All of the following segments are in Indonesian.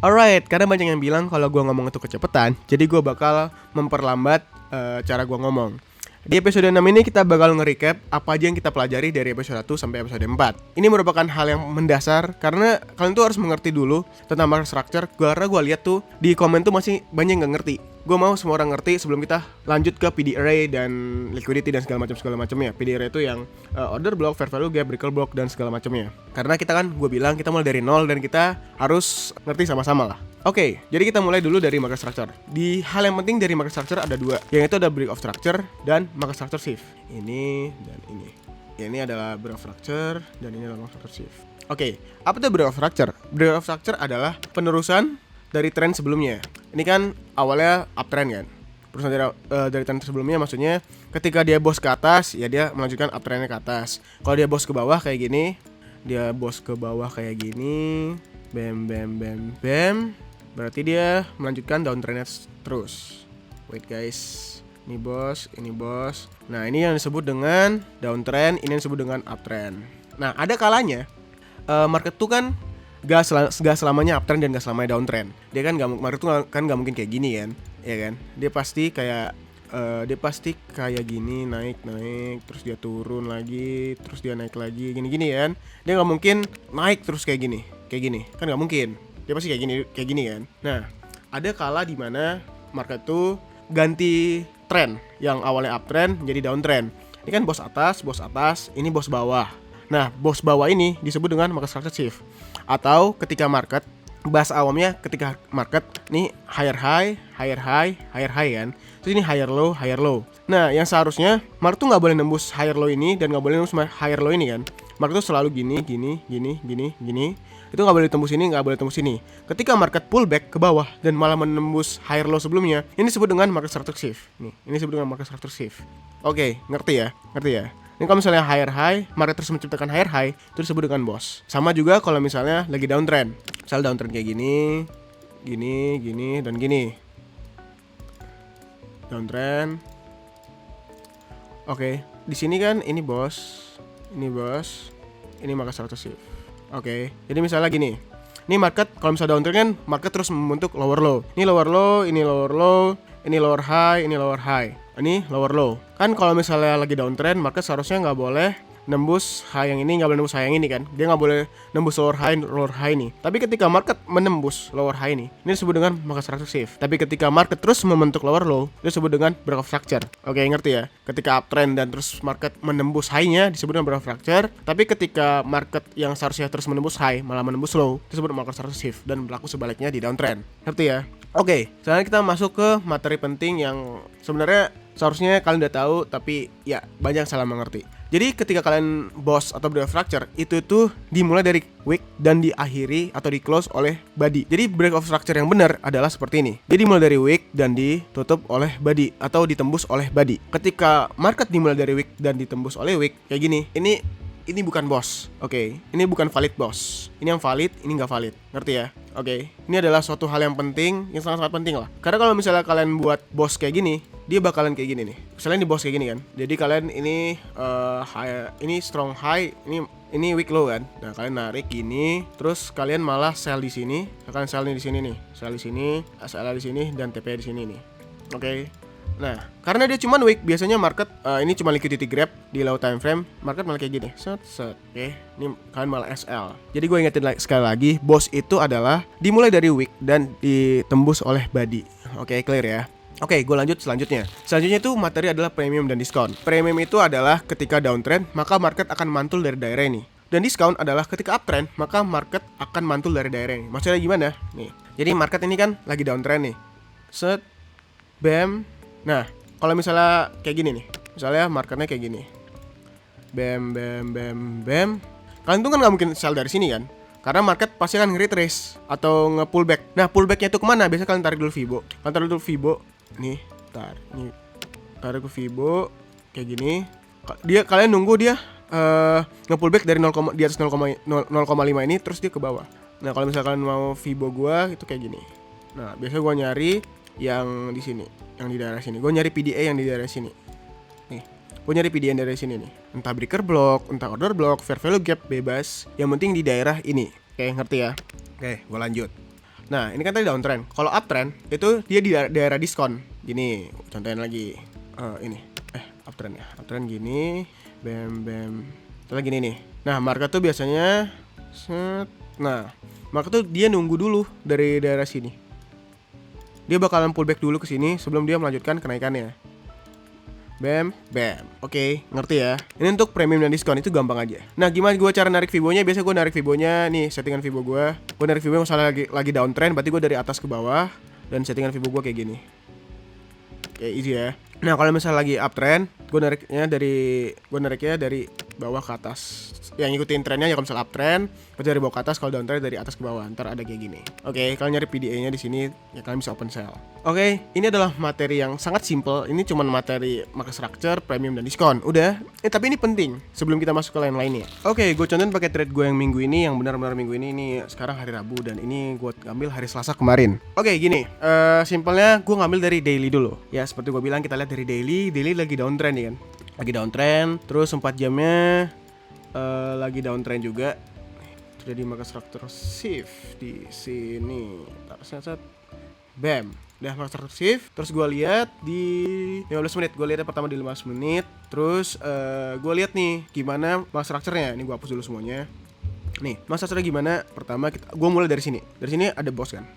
Alright, karena banyak yang bilang kalau gue ngomong itu kecepatan, jadi gue bakal memperlambat cara gue ngomong. Di episode 6 ini kita bakal nge-recap apa aja yang kita pelajari dari episode 1 sampai episode 4. Ini merupakan hal yang mendasar karena kalian tuh harus mengerti dulu tentang market structure. Karena gue lihat tuh di komen tuh masih banyak yang gak ngerti. Gue mau semua orang ngerti sebelum kita lanjut ke PD array dan liquidity dan segala macamnya. PD array itu yang order block, fair value gap, Brickle block dan segala macamnya. Karena kita kan, gue bilang kita mulai dari nol dan kita harus ngerti sama-sama lah. Oke, jadi kita mulai dulu dari market structure. Di hal yang penting dari market structure ada dua, yang itu ada break of structure dan market structure shift. Ini dan ini. Ini adalah break of structure dan ini adalah market structure shift. Oke, apa itu break of structure? Break of structure adalah penerusan dari tren sebelumnya. Ini kan awalnya uptrend kan. Perusahaan dari tren sebelumnya maksudnya ketika dia bos ke atas, ya dia melanjutkan uptrendnya ke atas. Kalau dia bos ke bawah kayak gini, bam bam bam bam, berarti dia melanjutkan downtrendnya terus. Wait guys, ini bos. Nah ini yang disebut dengan downtrend, ini yang disebut dengan uptrend. Nah ada kalanya market tuh kan gak selamanya uptrend dan gak selamanya downtrend. Dia kan market tuh kan gak mungkin kayak gini kan, ya kan? Dia pasti kayak gini, naik terus dia turun lagi, terus dia naik lagi, gini kan. Dia nggak mungkin naik terus kayak gini kan, nggak mungkin. Dia pasti kayak gini kan. Nah ada kala dimana market tuh ganti tren, yang awalnya uptrend menjadi downtrend. Ini kan bos atas, ini bos bawah. Nah bos bawah ini disebut dengan market structure shift. Atau ketika market, bahasa awamnya ketika market ini higher high kan. Terus ini higher low. Nah yang seharusnya market tuh nggak boleh nembus higher low ini dan nggak boleh nembus higher low ini kan. Market tuh selalu gini. Itu nggak boleh tembus ini, nggak boleh tembus ini. Ketika market pullback ke bawah dan malah menembus higher low sebelumnya, ini disebut dengan market structure shift. Ini disebut dengan market structure shift. Oke, ngerti ya? Ini kalau misalnya higher high, market terus menciptakan higher high, itu disebut dengan boss. Sama juga kalau misalnya lagi downtrend. Misal downtrend kayak gini, dan gini. Downtrend. Oke, di sini kan ini boss, ini market structure shift. Oke, jadi misalnya gini. Ini market kalau misalnya downtrend kan market terus membentuk lower low. Ini lower low, ini lower low, ini lower high, ini lower high. Ini lower low. Kan kalau misalnya lagi downtrend, market seharusnya nggak boleh nembus high yang ini, nggak boleh nembus high yang ini kan. Dia nggak boleh nembus lower high nih. Tapi ketika market menembus lower high ini disebut dengan market structure shift. Tapi ketika market terus membentuk lower low, itu disebut dengan break of structure. Oke, ngerti ya? Ketika uptrend dan terus market menembus high-nya disebut dengan break of structure. Tapi ketika market yang seharusnya terus menembus high malah menembus low, disebut market structure shift, dan berlaku sebaliknya di downtrend. Ngerti ya? Oke, sekarang kita masuk ke materi penting yang sebenarnya seharusnya kalian udah tahu, tapi ya banyak salah mengerti. Jadi ketika kalian boss atau break of structure, itu tuh dimulai dari wick dan diakhiri atau di close oleh body. Jadi break of structure yang benar adalah seperti ini. Jadi dimulai dari wick dan ditutup oleh body atau ditembus oleh body. Ketika market dimulai dari wick dan ditembus oleh wick kayak gini, ini bukan boss. Oke, ini bukan valid boss. Ini yang valid, ini nggak valid. Ngerti ya? Oke, ini adalah suatu hal yang penting, yang sangat-sangat penting lah. Karena kalau misalnya kalian buat boss kayak gini, dia bakalan kayak gini nih. Misalnya ini boss kayak gini kan. Jadi kalian ini ini strong high, ini weak low kan. Nah, kalian narik gini, terus kalian malah sell di sini. Kalian sell di sini nih. Sell di sini dan TP di sini nih. Oke. Nah, karena dia cuma weak, biasanya market ini cuma liquidity grab di low time frame, market malah kayak gini. Set. Oke, ini kalian malah SL. Jadi gue ingetin sekali lagi, boss itu adalah dimulai dari weak dan ditembus oleh body. Oke, clear ya. Oke, gue lanjut selanjutnya. Selanjutnya itu materi adalah premium dan diskon. Premium itu adalah ketika downtrend, maka market akan mantul dari daerah ini. Dan diskon adalah ketika uptrend, maka market akan mantul dari daerah ini. Maksudnya gimana? Nih. Jadi market ini kan lagi downtrend nih. Set. Bam. Nah, kalau misalnya kayak gini nih. Misalnya marketnya kayak gini. Bam. Kalian tuh kan gak mungkin sell dari sini kan? Karena market pasti akan nge-retrace atau nge-pullback. Nah, pullbacknya itu kemana? Biasanya kalian tarik dulu Fibo. Kalian tarik dulu Fibo. Nih, tarik ke Fibo kayak gini. Kalian nunggu dia nge-pullback dari 0, di atas 0,5 ini terus dia ke bawah. Nah, kalau misalkan mau Fibo gua itu kayak gini. Nah, biasanya gua nyari yang di sini, yang di daerah sini. Gua nyari PDA yang di daerah sini. Nih, gua nyari PDA yang dari sini nih. Entah breaker block, entah order block, fair value gap bebas. Yang penting di daerah ini. Oke, ngerti ya? Oke, gua lanjut. Nah, ini kan tadi downtrend. Kalau uptrend itu dia di daerah diskon. Gini, contohin lagi. Ini. Uptrend ya. Uptrend gini. Bam bam. Setelah gini nih. Nah, market tuh biasanya nah, market tuh dia nunggu dulu dari daerah sini. Dia bakalan pullback dulu ke sini sebelum dia melanjutkan kenaikannya. Bam, bam. Oke, ngerti ya. Ini untuk premium dan diskon, itu gampang aja. Nah, gimana gue cara narik Fibonya? Biasa gue narik Fibonya, nih settingan Fibo gue. Gue narik Fibo misalnya lagi downtrend, berarti gue dari atas ke bawah. Dan settingan Fibo gue kayak gini. Kayak easy ya. Nah, kalau misalnya lagi uptrend, gue nariknya dari bawah ke atas. Yang ngikutin trennya ya, kalau misalnya uptrend, berarti dari bawah ke atas, kalau downtrend dari atas ke bawah. Ntar ada kayak gini. Oke, kalian nyari PDA-nya di sini, ya kalian bisa open sell. Oke, ini adalah materi yang sangat simple. Ini cuma materi market structure, premium dan diskon. Udah. Tapi ini penting sebelum kita masuk ke lain-lainnya. Oke, gue contohin pakai trade gue yang minggu ini, yang benar-benar minggu ini sekarang hari Rabu dan ini gue ngambil hari Selasa kemarin. Oke, gini. Simpelnya gue ngambil dari daily dulu. Ya, seperti gue bilang kita lihat dari daily lagi downtrend ya kan. Lagi downtrend, terus 4 jamnya lagi downtrend juga. Jadi market structure shift di sini. Set. Bam. Udah market structure shift. Terus gue lihat di 15 menit. Gue lihat pertama di 15 menit. Terus gue lihat nih gimana market structure-nya. Ini gue hapus dulu semuanya. Nih, market structure gimana? Pertama gue mulai dari sini. Dari sini ada boss kan.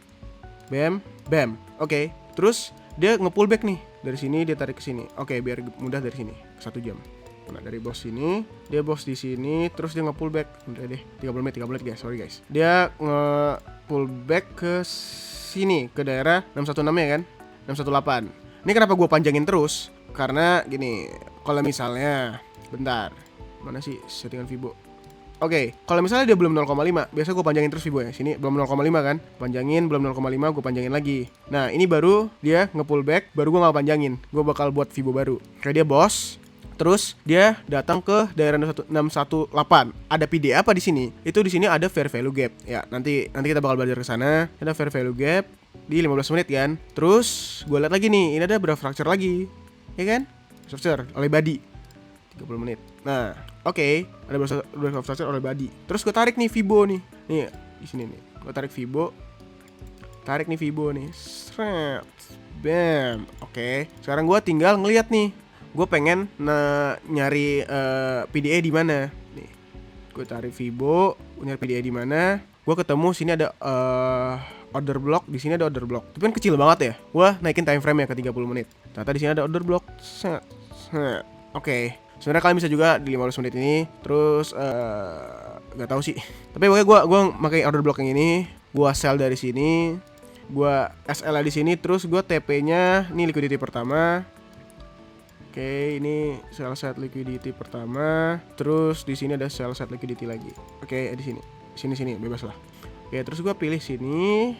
Bam, bam. Oke. Terus dia nge-pullback nih. Dari sini dia tarik ke sini. Oke, biar mudah dari sini. 1 jam. Nah, dari boss sini, dia boss di sini, terus dia nge-pullback. Udah deh, 30 menit guys, sorry guys. Dia nge-pullback ke sini, ke daerah 616 ya kan? 618. Ini kenapa gue panjangin terus? Karena gini, kalau misalnya bentar. Mana sih settingan Fibo? Oke, kalau misalnya dia belum 0,5, biasa gue panjangin terus Fibo ya. Sini belum 0,5 kan? Panjangin, belum 0,5, gue panjangin lagi. Nah, ini baru dia nge-pullback, baru gue gak panjangin. Gue bakal buat Fibo baru. Kayak dia boss. Terus dia datang ke daerah 618. Ada PDA apa di sini? Itu di sini ada fair value gap. Ya, nanti kita bakal belajar ke sana. Ada fair value gap di 15 menit kan. Terus gue lihat lagi nih, ini ada berapa fracture lagi. Ya kan? Fracture oleh body 30 menit. Nah, oke, ada berapa fracture oleh body. Terus gue tarik nih Fibo nih. Nih, di sini nih. Gue tarik Fibo. Sret. Bam. Oke. Sekarang gue tinggal ngelihat nih. Gue pengen nyari PDA di mana. Nih, gue tarik Fibo, nyari PDA di mana. Gue ketemu sini ada order block, di sini ada order block. Tapi kan kecil banget ya. Gue naikin time frame ya ke 30 menit. Ternyata di sini ada order block. Oke. Sebenarnya kalian bisa juga di 15 menit ini. Terus nggak tahu sih. Tapi pokoknya gue pakai order block yang ini. Gue sell dari sini. Gue SL di sini. Terus gue TP-nya. Ini liquidity pertama. Oke, ini sell set liquidity pertama. Terus di sini ada sell set liquidity lagi. Oke, di sini. Sini bebas lah. Oke, terus gue pilih sini.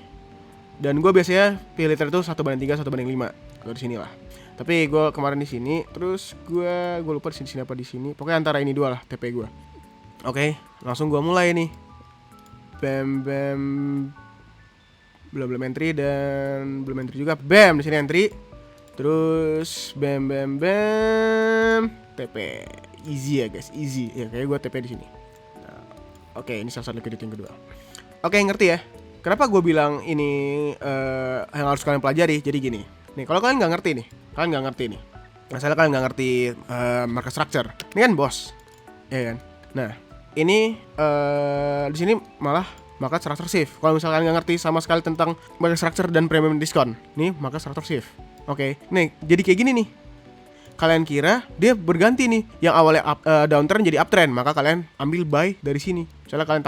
Dan gue biasanya pilih trade itu 1/3, 1/5. Kalau di sini lah. Tapi gue kemarin di sini. Terus gue lupa di sini apa di sini. Pokoknya antara ini dua lah TP gue. Oke, langsung gue mulai nih. Bam. Belum entry dan belum entry juga. Bam, di sini entry. Terus bam TP. Easy ya guys, easy. Ya kayak gue TP di sini. Nah, oke, ini salah satu liquidity yang kedua. Oke, ngerti ya? Kenapa gue bilang ini yang harus kalian pelajari? Jadi gini. Nih, kalau kalian nggak ngerti nih. Masalah kalian nggak ngerti market structure. Ini kan bos. Ya kan? Nah, ini di sini malah market structure shift. Kalau misalkan nggak ngerti sama sekali tentang market structure dan premium diskon, nih market structure shift. Oke, nih jadi kayak gini nih. Kalian kira dia berganti nih, yang awalnya downtrend jadi uptrend, maka kalian ambil buy dari sini. Misalnya kalian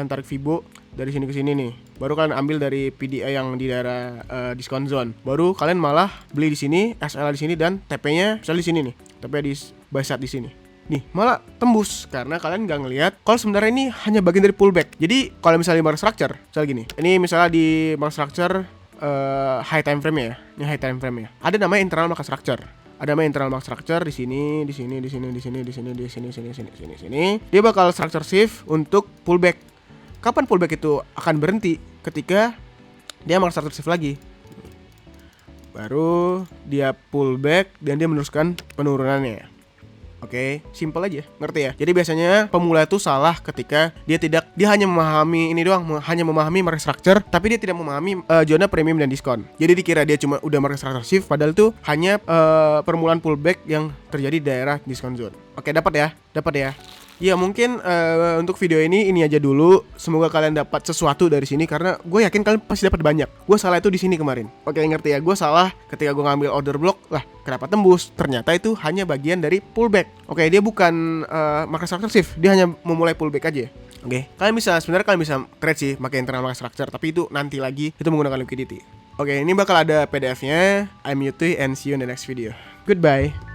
tarik Fibo dari sini ke sini nih. Baru kalian ambil dari PDA yang di daerah discount zone. Baru kalian malah beli di sini, SL di sini dan TP-nya misalnya di sini nih. TP di buy side di sini. Nih, malah tembus karena kalian nggak ngelihat kalau sebenarnya ini hanya bagian dari pullback. Jadi kalau misalnya di market structure, misalnya gini. Ini misalnya di market structure high time frame ya. Ini high time frame ya. Ada namanya internal market structure. Ada namanya internal market structure di sini. Dia bakal structure shift untuk pullback. Kapan pullback itu akan berhenti? Ketika dia market structure shift lagi. Baru dia pullback dan dia meneruskan penurunannya. Oke, simple aja, ngerti ya? Jadi biasanya pemula itu salah ketika dia hanya memahami ini doang, hanya memahami market structure, tapi dia tidak memahami zona premium dan diskon. Jadi dikira dia cuma udah market structure shift, padahal itu hanya permulaan pullback yang terjadi di daerah diskon zone. Oke, dapat ya. Ya mungkin untuk video ini aja dulu. Semoga kalian dapat sesuatu dari sini karena gue yakin kalian pasti dapat banyak. Gue salah itu di sini kemarin. Oke, ngerti ya? Gue salah ketika gue ngambil order block. Lah, kenapa tembus? Ternyata itu hanya bagian dari pullback. Oke, dia bukan market structure shift. Dia hanya memulai pullback aja. Oke, sebenarnya kalian bisa trade sih pakai internal market structure, tapi itu nanti lagi, itu menggunakan liquidity. Oke, ini bakal ada PDF-nya. I'm Yuti and see you in the next video. Goodbye.